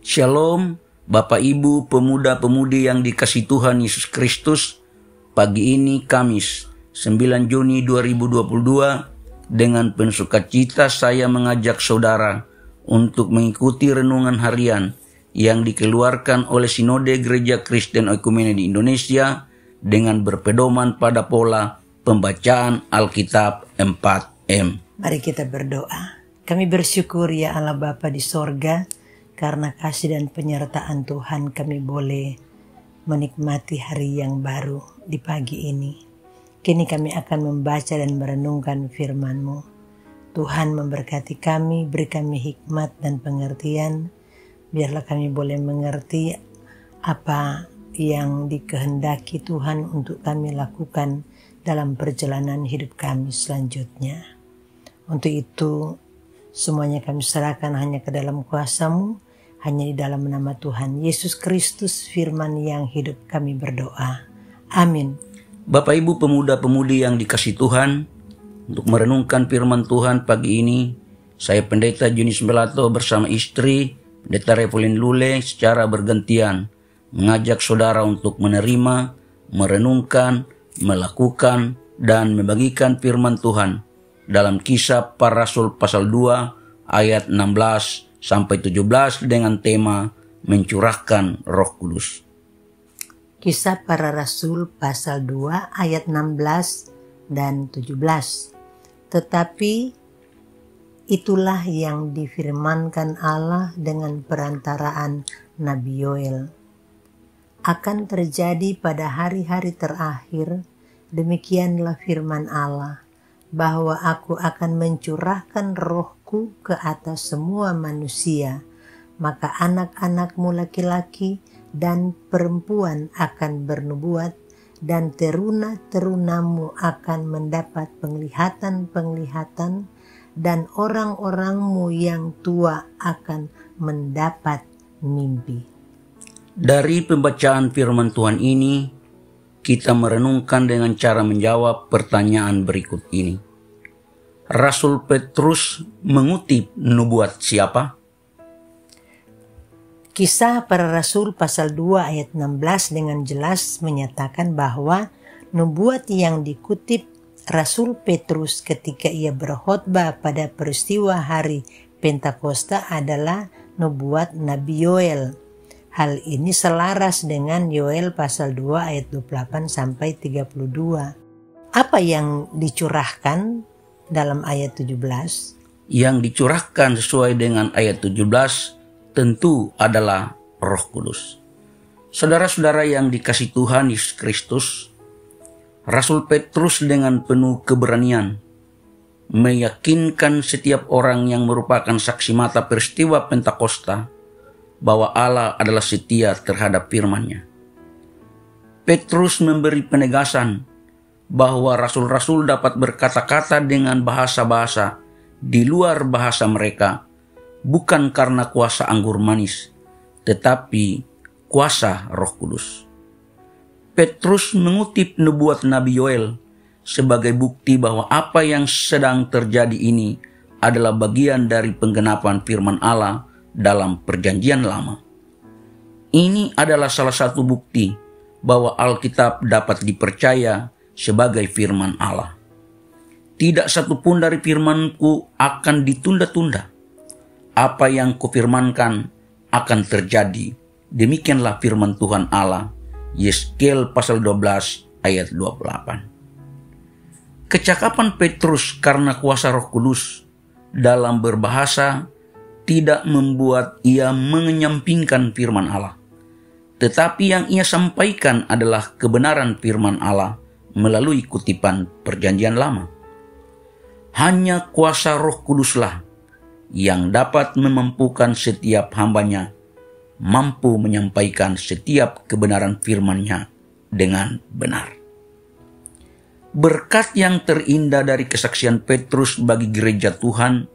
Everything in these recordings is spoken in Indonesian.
Shalom, Bapak Ibu pemuda-pemudi yang dikasihi Tuhan Yesus Kristus. Pagi ini Kamis 9 Juni 2022 dengan penuh sukacita saya mengajak saudara untuk mengikuti renungan harian yang dikeluarkan oleh Sinode Gereja Kristen Oikumene di Indonesia dengan berpedoman pada pola pembacaan Alkitab 4M. Mari kita berdoa. Kami bersyukur ya Allah Bapa di sorga, karena kasih dan penyertaan Tuhan kami boleh menikmati hari yang baru di pagi ini. Kini kami akan membaca dan merenungkan firman-Mu. Tuhan memberkati kami, beri kami hikmat dan pengertian. Biarlah kami boleh mengerti apa yang dikehendaki Tuhan untuk kami lakukan dalam perjalanan hidup kami selanjutnya. Untuk itu, semuanya kami serahkan hanya ke dalam kuasa-Mu, hanya di dalam nama Tuhan Yesus Kristus, firman yang hidup kami berdoa. Amin. Bapak Ibu pemuda-pemudi yang dikasihi Tuhan, untuk merenungkan firman Tuhan pagi ini, saya Pendeta Junis Melato bersama istri, Pendeta Revolin Lule secara bergantian, mengajak saudara untuk menerima, merenungkan, melakukan, dan membagikan firman Tuhan dalam Kisah Para Rasul pasal 2 ayat 16 sampai 17 dengan tema mencurahkan Roh Kudus. Kisah Para Rasul pasal 2 ayat 16 dan 17. Tetapi itulah yang difirmankan Allah dengan perantaraan Nabi Yoel. Akan terjadi pada hari-hari terakhir, demikianlah firman Allah, bahwa aku akan mencurahkan rohku ke atas semua manusia, maka anak-anakmu laki-laki dan perempuan akan bernubuat, dan teruna-terunamu akan mendapat penglihatan-penglihatan, dan orang-orangmu yang tua akan mendapat mimpi. Dari pembacaan firman Tuhan ini, kita merenungkan dengan cara menjawab pertanyaan berikut ini. Rasul Petrus mengutip nubuat siapa? Kisah Para Rasul pasal 2 ayat 16 dengan jelas menyatakan bahwa nubuat yang dikutip Rasul Petrus ketika ia berkhotbah pada peristiwa hari Pentakosta adalah nubuat Nabi Yoel. Hal ini selaras dengan Yoel pasal 2 ayat 28 sampai 32. Apa yang dicurahkan dalam ayat 17? Yang dicurahkan sesuai dengan ayat 17 tentu adalah Roh Kudus. Saudara-saudara yang dikasihi Tuhan Yesus Kristus, Rasul Petrus dengan penuh keberanian meyakinkan setiap orang yang merupakan saksi mata peristiwa Pentakosta bahwa Allah adalah setia terhadap firman-Nya. Petrus memberi penegasan bahwa rasul-rasul dapat berkata-kata dengan bahasa-bahasa di luar bahasa mereka, bukan karena kuasa anggur manis, tetapi kuasa Roh Kudus. Petrus mengutip nubuat Nabi Yoel sebagai bukti bahwa apa yang sedang terjadi ini adalah bagian dari penggenapan firman Allah dalam Perjanjian Lama. Ini adalah salah satu bukti bahwa Alkitab dapat dipercaya sebagai firman Allah. Tidak satu pun dari firman-Ku akan ditunda-tunda. Apa yang Kufirmankan akan terjadi. Demikianlah firman Tuhan Allah, Yeskel pasal 12 ayat 28. Kecakapan Petrus karena kuasa Roh Kudus dalam berbahasa tidak membuat ia menyampingkan firman Allah. Tetapi yang ia sampaikan adalah kebenaran firman Allah melalui kutipan Perjanjian Lama. Hanya kuasa Roh Kuduslah yang dapat memampukan setiap hamba-Nya mampu menyampaikan setiap kebenaran firman-Nya dengan benar. Berkat yang terindah dari kesaksian Petrus bagi gereja Tuhan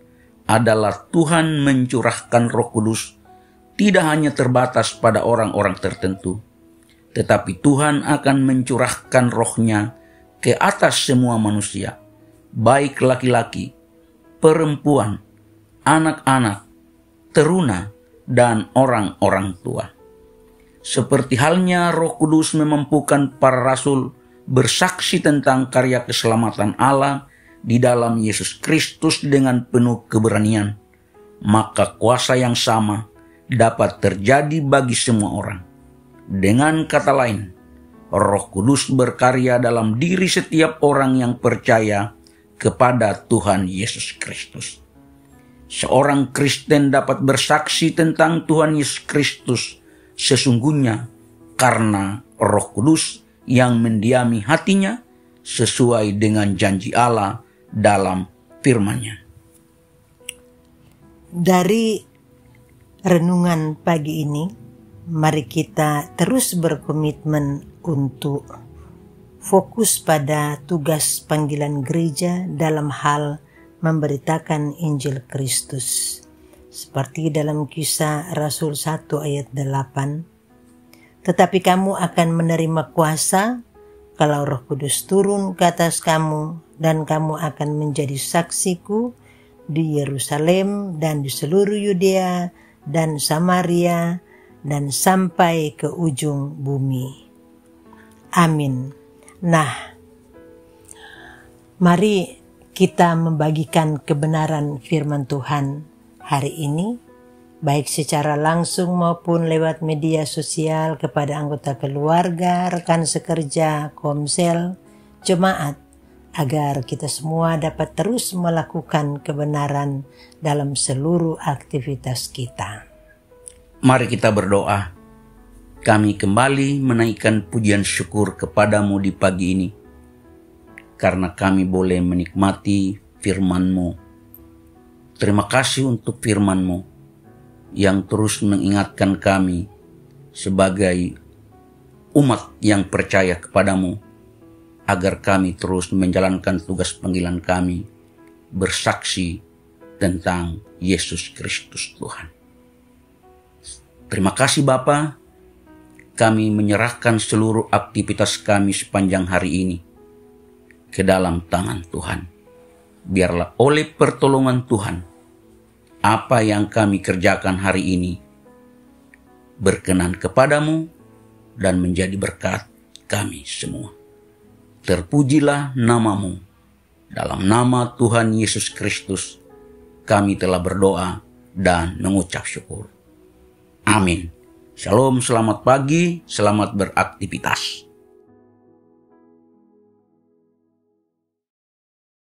adalah Tuhan mencurahkan Roh Kudus tidak hanya terbatas pada orang-orang tertentu, tetapi Tuhan akan mencurahkan Roh-Nya ke atas semua manusia, baik laki-laki, perempuan, anak-anak, teruna, dan orang-orang tua. Seperti halnya Roh Kudus memampukan para rasul bersaksi tentang karya keselamatan Allah di dalam Yesus Kristus dengan penuh keberanian, maka kuasa yang sama dapat terjadi bagi semua orang. Dengan kata lain, Roh Kudus berkarya dalam diri setiap orang yang percaya kepada Tuhan Yesus Kristus. Seorang Kristen dapat bersaksi tentang Tuhan Yesus Kristus sesungguhnya karena Roh Kudus yang mendiami hatinya sesuai dengan janji Allah dalam firman-Nya. Dari renungan pagi ini, mari kita terus berkomitmen untuk fokus pada tugas panggilan gereja dalam hal memberitakan Injil Kristus. Seperti dalam Kisah Rasul 1 ayat 8. Tetapi kamu akan menerima kuasa kalau Roh Kudus turun ke atas kamu, dan kamu akan menjadi saksiku di Yerusalem dan di seluruh Yudea dan Samaria dan sampai ke ujung bumi. Amin. Nah, mari kita membagikan kebenaran firman Tuhan hari ini, baik secara langsung maupun lewat media sosial kepada anggota keluarga, rekan sekerja, komsel, jemaat, agar kita semua dapat terus melakukan kebenaran dalam seluruh aktivitas kita. Mari kita berdoa. Kami kembali menaikkan pujian syukur kepadamu di pagi ini, karena kami boleh menikmati firman-Mu. Terima kasih untuk firman-Mu yang terus mengingatkan kami sebagai umat yang percaya kepadamu, agar kami terus menjalankan tugas panggilan kami, bersaksi tentang Yesus Kristus Tuhan. Terima kasih Bapa, kami menyerahkan seluruh aktivitas kami sepanjang hari ini ke dalam tangan Tuhan. Biarlah oleh pertolongan Tuhan, apa yang kami kerjakan hari ini berkenan kepadamu dan menjadi berkat kami semua. Terpujilah namamu. Dalam nama Tuhan Yesus Kristus, kami telah berdoa dan mengucap syukur. Amin. Shalom, selamat pagi, selamat beraktivitas.